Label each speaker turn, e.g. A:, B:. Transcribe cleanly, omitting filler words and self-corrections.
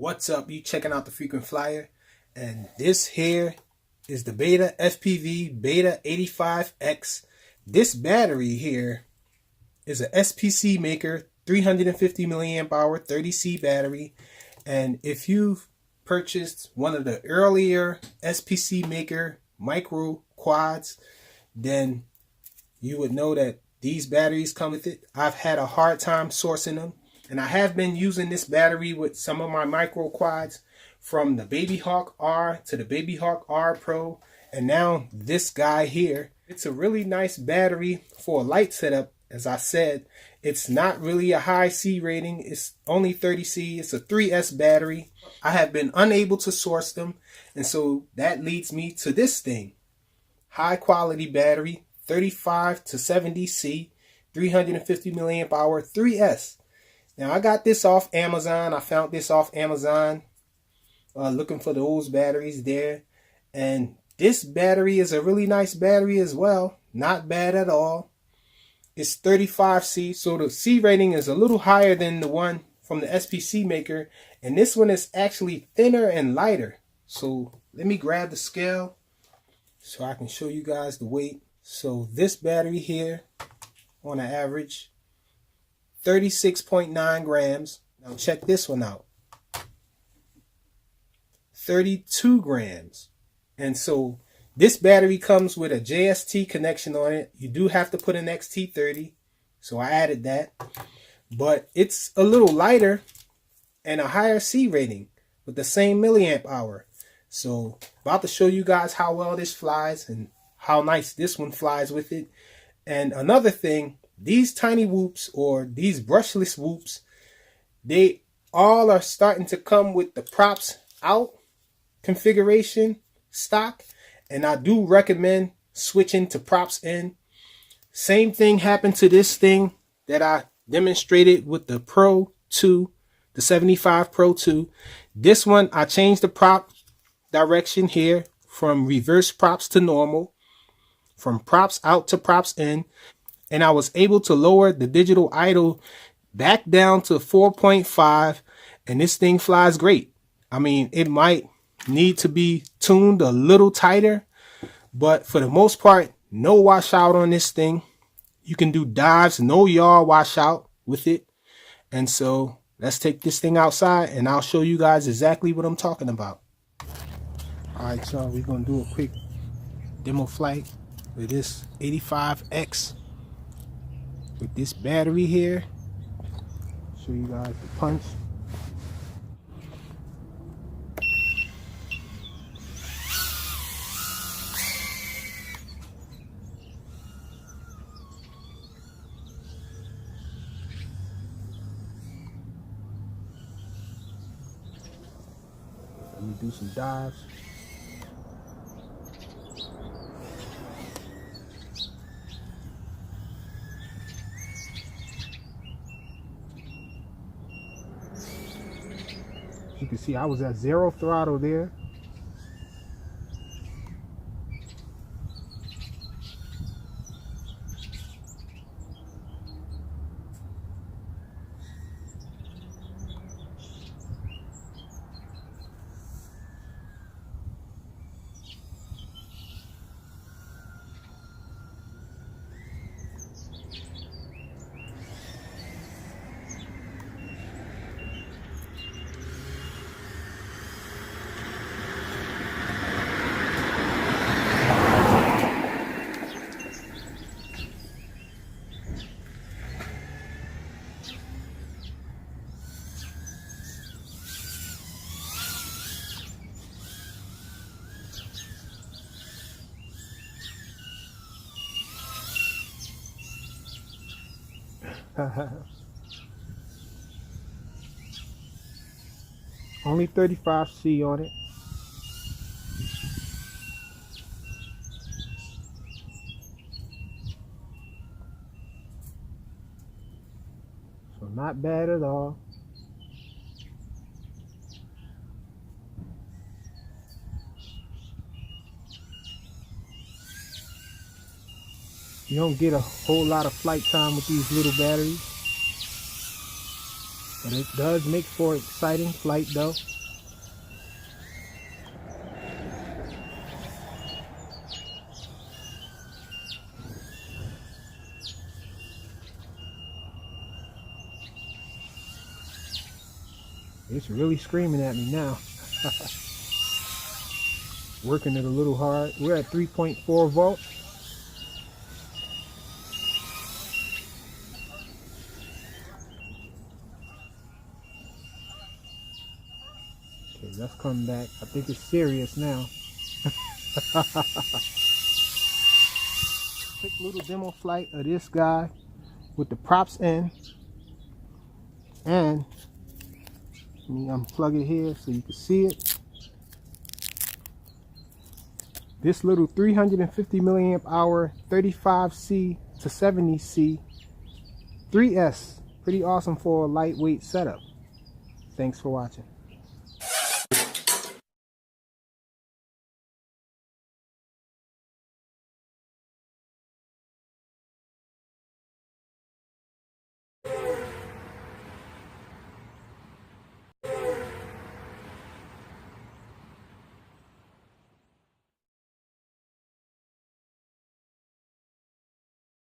A: What's up? You checking out the Frequent Flyer, and this here is the Beta FPV Beta 85X. This battery here is a SPC maker 350 milliamp hour 30C battery, and if you've purchased one of the earlier SPC maker micro quads, then you would know that these batteries come with it. I've had a hard time sourcing them, and I have been using this battery with some of my micro quads, from the Baby Hawk R to the Baby Hawk R Pro, and now this guy here. It's a really nice battery for a light setup. As I said, it's not really a high C rating. It's only 30C. It's a 3S battery. I have been unable to source them, and so that leads me to this thing. High quality battery, 35 to 70C, 350 milliamp hour, 3S. Now I got this off Amazon. I found this off Amazon looking for those batteries there. And this battery is a really nice battery as well. Not bad at all. It's 35C, so the C rating is a little higher than the one from the SPC maker. And this one is actually thinner and lighter. So let me grab the scale so I can show you guys the weight. So this battery here, on an average, 36.9 grams. Now check this one out. 32 grams. And so this battery comes with a JST connection on it. You do have to put an XT30, so I added that. But it's a little lighter and a higher C rating with the same milliamp hour. So about to show you guys how well this flies and how nice this one flies with it. And another thing, these tiny whoops, or these brushless whoops, they all are starting to come with the props out configuration stock, and I do recommend switching to props in. Same thing happened to this thing that I demonstrated with the Pro 2, the 75 Pro 2. This one, I changed the prop direction here from reverse props to normal, from props out to props in, and I was able to lower the digital idle back down to 4.5, and this thing flies great. I mean, it might need to be tuned a little tighter, but for the most part, no washout on this thing. You can do dives, no yaw washout with it. And so let's take this thing outside and I'll show you guys exactly what I'm talking about. All right, y'all, we're gonna do a quick demo flight with this 85X with this battery here. Show you guys the punch. Let me do some dives. You can see I was at 0 throttle there. Only 35C on it. So not bad at all. You don't get a whole lot of flight time with these little batteries, but it does make for exciting flight though. It's really screaming at me now. Working it a little hard. We're at 3.4 volts. Okay, let's come back. I think it's serious now. Quick little demo flight of this guy with the props in. And let me unplug it here so you can see it. This little 350 milliamp hour 35C to 70C 3S. Pretty awesome for a lightweight setup. Thanks for watching.